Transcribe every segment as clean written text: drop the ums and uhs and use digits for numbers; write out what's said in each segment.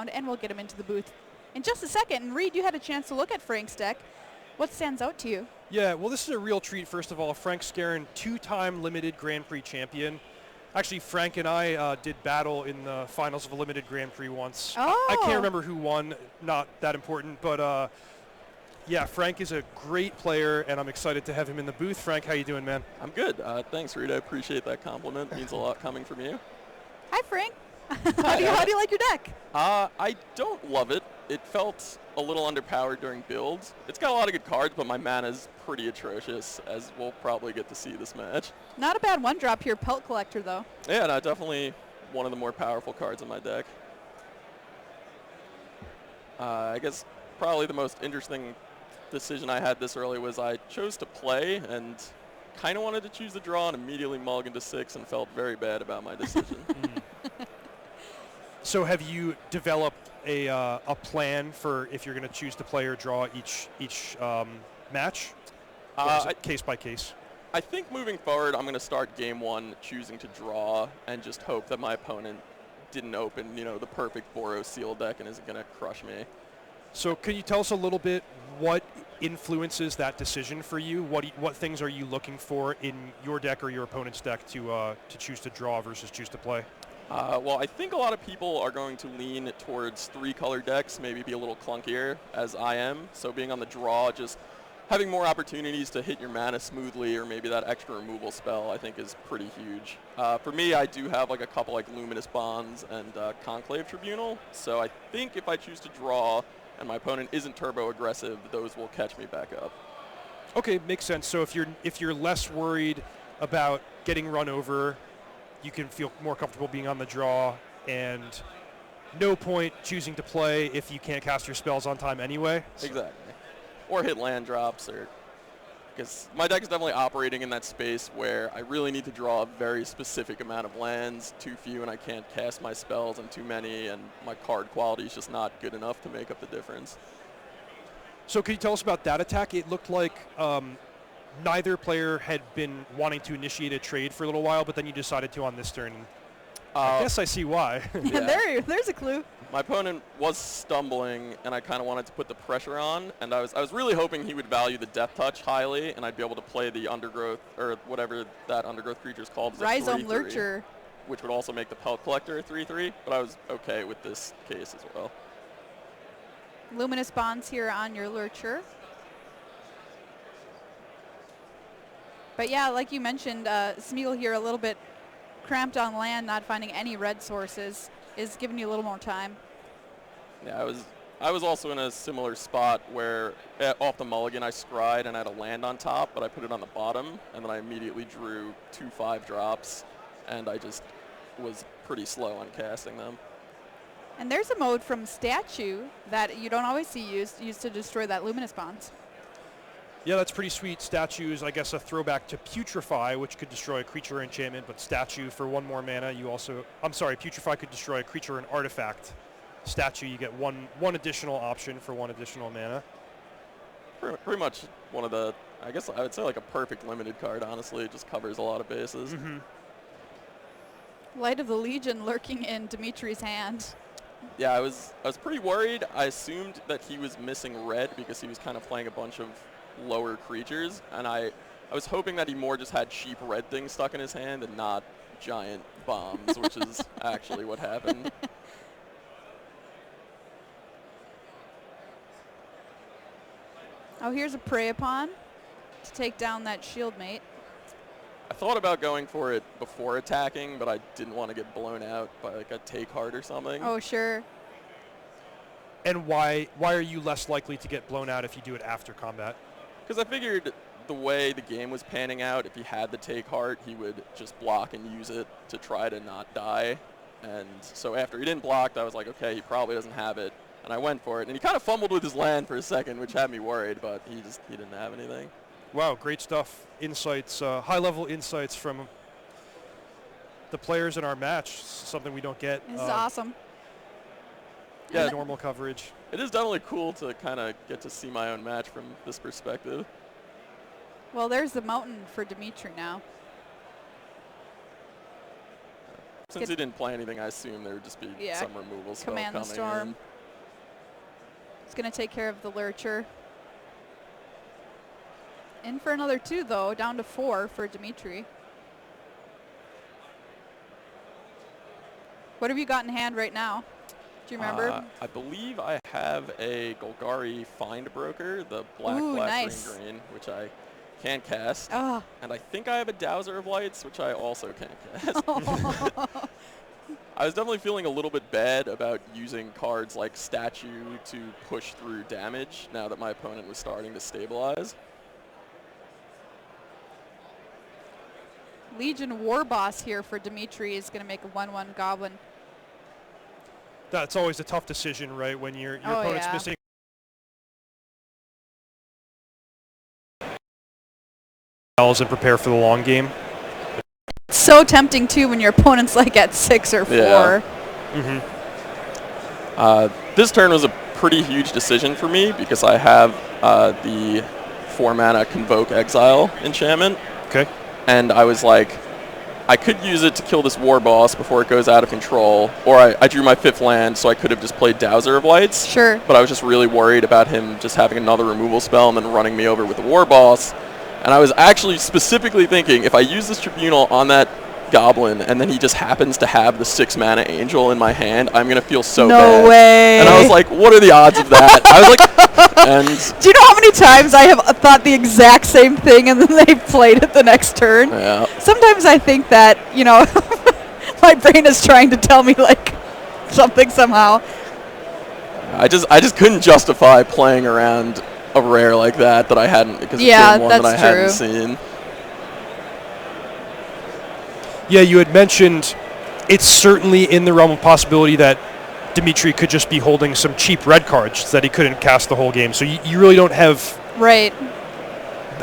around, and we'll get him into the booth in just a second. And Reed, you had a chance to look at Frank's deck. What stands out to you? Yeah, well, this is a real treat, first of all. Frank Scarron, 2-time limited Grand Prix champion. Actually, Frank and I did battle in the finals of a limited Grand Prix once. Oh. I can't remember who won, not that important, but yeah, Frank is a great player, and I'm excited to have him in the booth. Frank, how you doing, man? I'm good. Thanks, Reed. I appreciate that compliment. It means a lot coming from you. Hi, Frank. How do you like your deck? I don't love it. It felt a little underpowered during builds. It's got a lot of good cards, but my mana is pretty atrocious, as we'll probably get to see this match. Not a bad one-drop here, Pelt Collector, though. Yeah, no, definitely one of the more powerful cards in my deck. I guess probably the most interesting decision I had this early was I chose to play and kind of wanted to choose the draw and immediately mulliganed to 6 and felt very bad about my decision. So have you developed a plan for if you're going to choose to play or draw each match? Or is it case by case? I think moving forward, I'm going to start game 1 choosing to draw and just hope that my opponent didn't open, the perfect Boros Seal deck and isn't going to crush me. So can you tell us a little bit what influences that decision for you? What things are you looking for in your deck or your opponent's deck to choose to draw versus choose to play? Well, I think a lot of people are going to lean towards 3-color decks, maybe be a little clunkier, as I am. So being on the draw, just having more opportunities to hit your mana smoothly or maybe that extra removal spell, I think is pretty huge. For me, I do have a couple Luminous Bonds and Conclave Tribunal. So I think if I choose to draw and my opponent isn't turbo aggressive, those will catch me back up. Okay, makes sense. So if you're less worried about getting run over, you can feel more comfortable being on the draw, and no point choosing to play if you can't cast your spells on time anyway. Exactly. Or hit land drops, because my deck is definitely operating in that space where I really need to draw a very specific amount of lands, too few, and I can't cast my spells, and too many, and my card quality is just not good enough to make up the difference. So can you tell us about that attack? It looked like neither player had been wanting to initiate a trade for a little while, but then you decided to on this turn. I guess I see why. Yeah. There's a clue. My opponent was stumbling, and I kind of wanted to put the pressure on, and I was really hoping he would value the Death Touch highly, and I'd be able to play the Undergrowth, or whatever that Undergrowth creature is called. Rhizome Lurcher. Which would also make the Pelt Collector a 3/3, but I was okay with this case as well. Luminous Bonds here on your Lurcher. But yeah, like you mentioned, Smeagol here a little bit cramped on land, not finding any red sources, is giving you a little more time. Yeah, I was also in a similar spot where off the mulligan I scryed and I had a land on top, but I put it on the bottom, and then I immediately drew 2 5-drops, and I just was pretty slow on casting them. And there's a mode from Statue that you don't always see used to destroy that Luminous Bonds. Yeah, that's pretty sweet. Statue is, I guess, a throwback to Putrefy, which could destroy a creature or enchantment, but Statue for 1 more mana, you also... I'm sorry, Putrefy could destroy a creature or an artifact. Statue, you get one additional option for 1 additional mana. Pretty much one of the... I guess I would say a perfect limited card, honestly. It just covers a lot of bases. Mm-hmm. Light of the Legion lurking in Dimitri's hand. Yeah, I was pretty worried. I assumed that he was missing red because he was kind of playing a bunch of lower creatures, and I was hoping that he more just had cheap red things stuck in his hand and not giant bombs, which is actually what happened. Oh, here's a Prey Upon to take down that shield mate. I thought about going for it before attacking, but I didn't want to get blown out by a take heart or something. Oh, sure. And why are you less likely to get blown out if you do it after combat? Because I figured the way the game was panning out, if he had the take heart, he would just block and use it to try to not die. And so after he didn't block, I was like, okay, he probably doesn't have it. And I went for it. And he kind of fumbled with his land for a second, which had me worried, but he didn't have anything. Wow, great stuff. Insights, high-level insights from the players in our match. Something we don't get. This is awesome. Yeah, normal coverage. It is definitely cool to kind of get to see my own match from this perspective. Well, there's the mountain for Dimitri now. Since he didn't play anything, I assume there would just be some removal spell Command coming the Storm. in. It's going to take care of the Lurcher. In for another 2, though, down to 4 for Dimitri. What have you got in hand right now? Do you remember? I believe I have a Golgari Find Broker, the black, Ooh, black, nice. green, green, which I can't cast. Oh. And I think I have a Dowser of Lights, which I also can't cast. I was definitely feeling a little bit bad about using cards like Statue to push through damage now that my opponent was starting to stabilize. Legion War Boss here for Dimitri is going to make a 1/1 Goblin. That's always a tough decision, right? When your opponent's missing. And prepare for the long game. It's so tempting too when your opponent's like at 6 or 4. Yeah. This turn was a pretty huge decision for me because I have the 4-mana Convoke Exile enchantment. Okay. And I was like, I could use it to kill this War Boss before it goes out of control, or I drew my 5th land, so I could have just played Dowser of Lights. Sure. But I was just really worried about him just having another removal spell and then running me over with the War Boss. And I was actually specifically thinking, if I use this Tribunal on that Goblin and then he just happens to have the 6-mana Angel in my hand, I'm going to feel so bad. No way. And I was like, what are the odds of that? I was like, and do you know how many times I have thought the exact same thing and then they played it the next turn? Yeah. Sometimes I think that, you know, my brain is trying to tell me like something somehow. I just couldn't justify playing around a rare like that I hadn't, because it's been one that I hadn't seen. Yeah, you had mentioned it's certainly in the realm of possibility that Dimitri could just be holding some cheap red cards that he couldn't cast the whole game. So you really don't have... Right.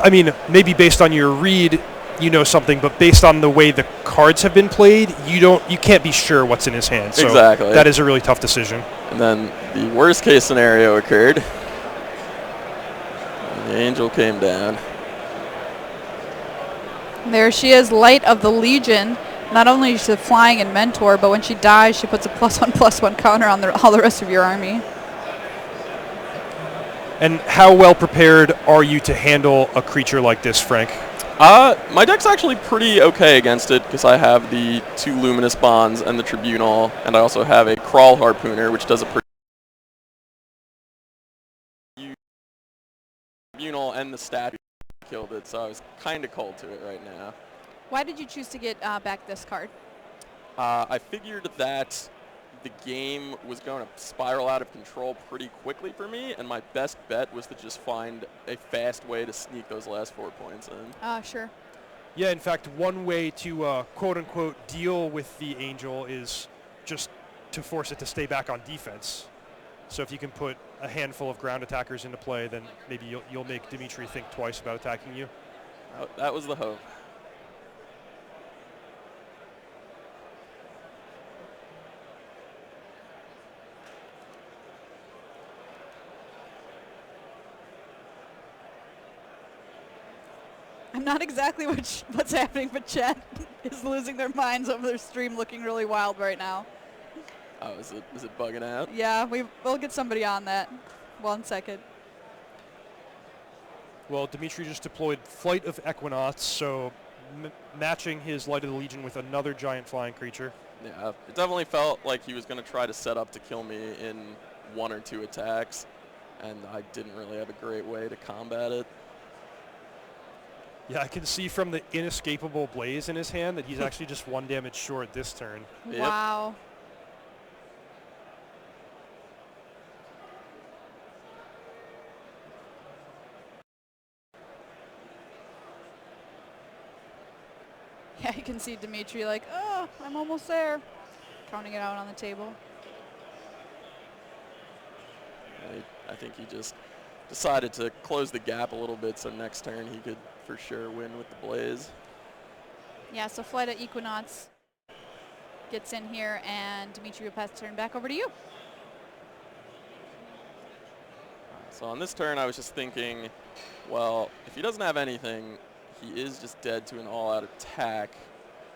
I mean, maybe based on your read, you know something, but based on the way the cards have been played, you can't be sure what's in his hand. So exactly. That is a really tough decision. And then the worst case scenario occurred. And the Angel came down. There she is, Light of the Legion. Not only is she flying and mentor, but when she dies, she puts a +1/+1 counter on all the rest of your army. And how well prepared are you to handle a creature like this, Frank? My deck's actually pretty okay against it because I have the 2 Luminous Bonds and the Tribunal, and I also have a Crawl Harpooner, which does a pretty Tribunal, and the Statue killed it, so I was kind of cold to it right now. Why did you choose to get back this card? I figured that the game was going to spiral out of control pretty quickly for me, and my best bet was to just find a fast way to sneak those last 4 points in. Sure. Yeah, in fact, one way to quote-unquote deal with the Angel is just to force it to stay back on defense. So if you can put a handful of ground attackers into play, then maybe you'll make Dimitri think twice about attacking you. That was the hope. I'm not exactly what's happening, but chat is losing their minds over their stream, looking really wild right now. Oh, is it bugging out? Yeah, we'll get somebody on that. 1 second. Well, Dimitri just deployed Flight of Equinox, so matching his Light of the Legion with another giant flying creature. Yeah, it definitely felt like he was going to try to set up to kill me in 1 or 2 attacks, and I didn't really have a great way to combat it. Yeah, I can see from the inescapable blaze in his hand that he's actually just 1 damage short this turn. Yep. Wow. Yeah, you can see Dimitri like, oh, I'm almost there. Counting it out on the table. I think he just decided to close the gap a little bit so next turn he could for sure win with the Blaze. Yeah, so Flight of Equinox gets in here, and Dimitri will pass the turn back over to you. So on this turn, I was just thinking, well, if he doesn't have anything, he is just dead to an all-out attack.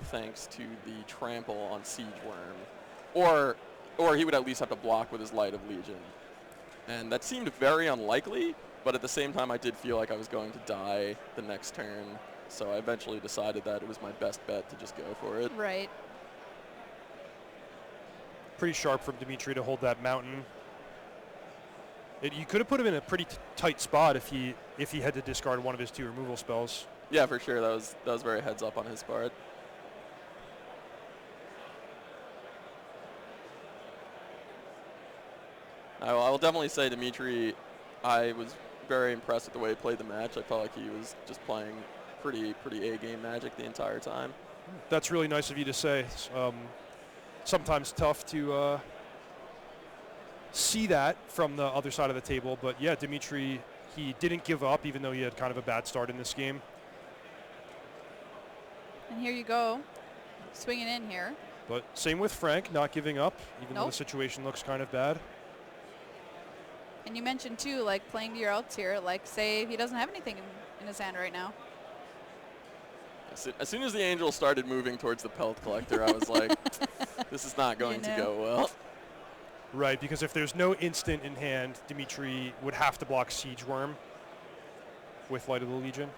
thanks to the trample on Siege Worm. Or he would at least have to block with his Light of Legion. And that seemed very unlikely, but at the same time I did feel like I was going to die the next turn. So I eventually decided that it was my best bet to just go for it. Right. Pretty sharp from Dimitri to hold that mountain. You could have put him in a pretty tight spot if he had to discard one of his 2 removal spells. Yeah, for sure. That was very heads up on his part. I will definitely say Dimitri, I was very impressed with the way he played the match. I felt like he was just playing pretty A-game Magic the entire time. That's really nice of you to say. Sometimes tough to see that from the other side of the table. But yeah, Dimitri, he didn't give up even though he had kind of a bad start in this game. And here you go, swinging in here. But same with Frank, not giving up, even though the situation looks kind of bad. And you mentioned too, like playing to your outs here, like say he doesn't have anything in his hand right now. As soon as the angel started moving towards the Pelt Collector, I was like, this is not going to go well. Right, because if there's no instant in hand, Dimitri would have to block Siege Worm with Light of the Legion.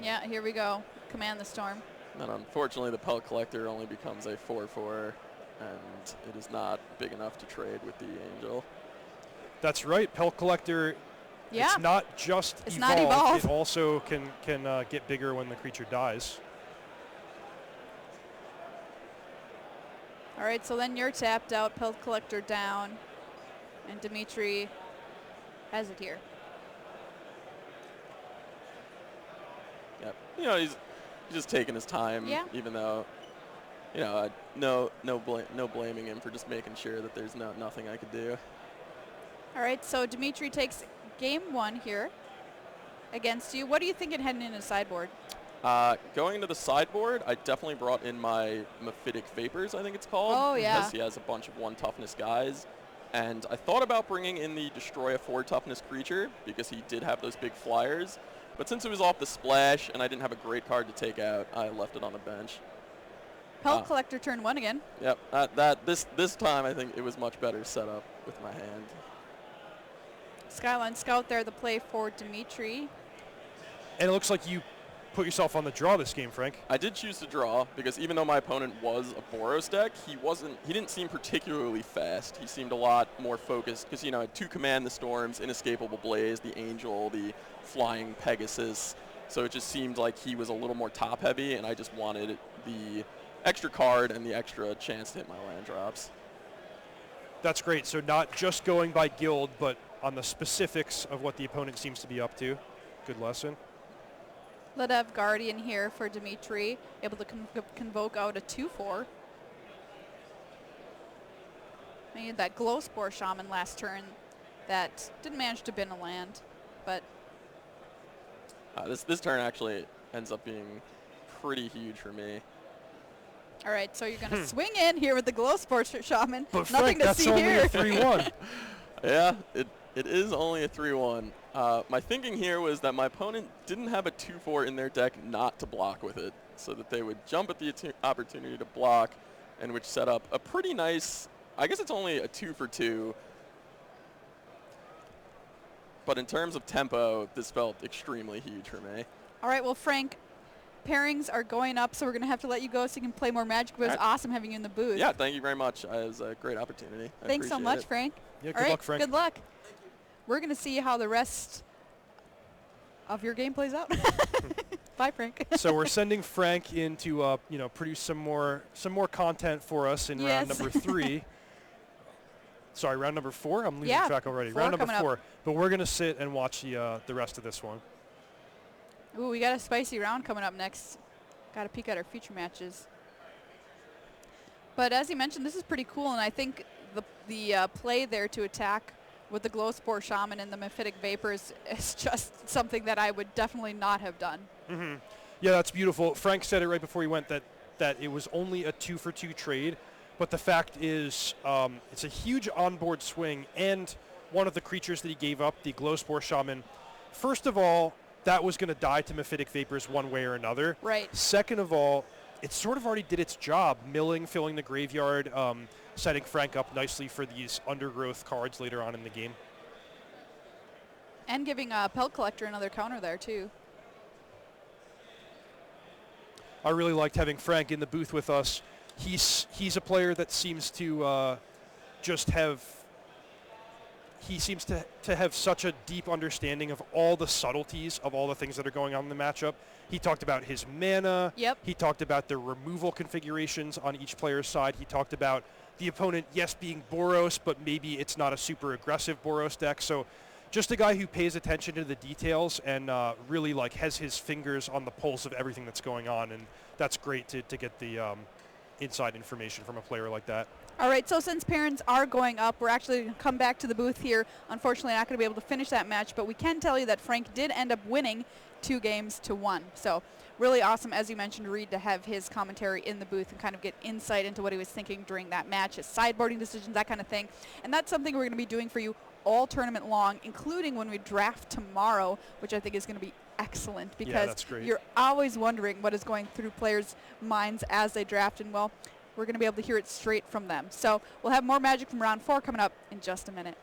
Yeah, here we go. Command the Storm. And unfortunately, the Pelt Collector only becomes a 4/4, and it is not big enough to trade with the Angel. That's right. Pelt Collector, it's not just it's evolve. Not evolve. It also can get bigger when the creature dies. All right, so then you're tapped out, Pelt Collector down, and Dimitri has it here. Yep. You know, he's just taking his time, even though, you know, no blaming him for just making sure that there's nothing I could do. All right, so Dimitri takes game 1 here against you. What are you thinking heading into sideboard? Going into the sideboard, I definitely brought in my Mephitic Vapors, I think it's called. Oh, yeah. Because he has a bunch of 1 toughness guys. And I thought about bringing in the Destroy a 4 toughness creature because he did have those big flyers. But since it was off the splash and I didn't have a great card to take out, I left it on the bench. Pelt Collector turn 1 again. Yep. This time I think it was much better set up with my hand. Skyline Scout there, the play for Dimitri. And it looks like you put yourself on the draw this game, Frank. I did choose to draw because even though my opponent was a Boros deck, he didn't seem particularly fast. He seemed a lot more focused because, you know, I had 2 Command the Storms, Inescapable Blaze, the Angel, the Flying Pegasus. So it just seemed like he was a little more top heavy, and I just wanted the extra card and the extra chance to hit my land drops. That's great. So not just going by guild, but on the specifics of what the opponent seems to be up to. Good lesson. Ledev Guardian here for Dimitri, able to convoke out a 2/4. Made that Glowspore Shaman last turn that didn't manage to bin a land, but this turn actually ends up being pretty huge for me. all right, so you're going to swing in here with the Glowspore Shaman. But Nothing Frank, to see here. that's only a 3/1. Yeah, it is only a 3/1. My thinking here was that my opponent didn't have a 2/4 in their deck not to block with it, so that they would jump at the opportunity to block, and which set up a pretty nice, I guess it's only a 2 for 2. But in terms of tempo, this felt extremely huge for me. All right, well, Frank, pairings are going up, so we're going to have to let you go so you can play more Magic, but it was awesome having you in the booth. Yeah, thank you very much. It was a great opportunity. Thanks so much, Frank. Yeah, All good right, luck, Frank. Good luck. We're going to see how the rest of your game plays out. Bye, Frank. So we're sending Frank in to produce some more content for us in round number 3. Sorry, round number 4. I'm losing track already. Round number 4. But we're going to sit and watch the rest of this one. Ooh, we got a spicy round coming up next. Got to peek at our future matches. But as you mentioned, this is pretty cool, and I think the play there to attack with the Glowspore Shaman and the Mephitic Vapors is just something that I would definitely not have done. Mm-hmm. Yeah, that's beautiful. Frank said it right before he went that it was only a 2 for 2 trade, but the fact is it's a huge onboard swing, and one of the creatures that he gave up, the Glowspore Shaman, first of all, that was going to die to Mephitic Vapors one way or another. Right. Second of all, it sort of already did its job, filling the graveyard, setting Frank up nicely for these undergrowth cards later on in the game. And giving Pelt Collector another counter there, too. I really liked having Frank in the booth with us. He's a player that seems to just have... He seems to have such a deep understanding of all the subtleties of all the things that are going on in the matchup. He talked about his mana. Yep. He talked about the removal configurations on each player's side. He talked about the opponent, yes, being Boros, but maybe it's not a super aggressive Boros deck. So just a guy who pays attention to the details and really like has his fingers on the pulse of everything that's going on. And that's great to get the inside information from a player like that. All right, so since parents are going up, we're actually going to come back to the booth here. Unfortunately, not going to be able to finish that match, but we can tell you that Frank did end up winning 2-1. So really awesome, as you mentioned, Reed, to have his commentary in the booth and kind of get insight into what he was thinking during that match, his sideboarding decisions, that kind of thing. And that's something we're going to be doing for you all tournament long, including when we draft tomorrow, which I think is going to be excellent because you're always wondering what is going through players' minds as they draft. And, well, we're going to be able to hear it straight from them. So we'll have more Magic from round 4 coming up in just a minute.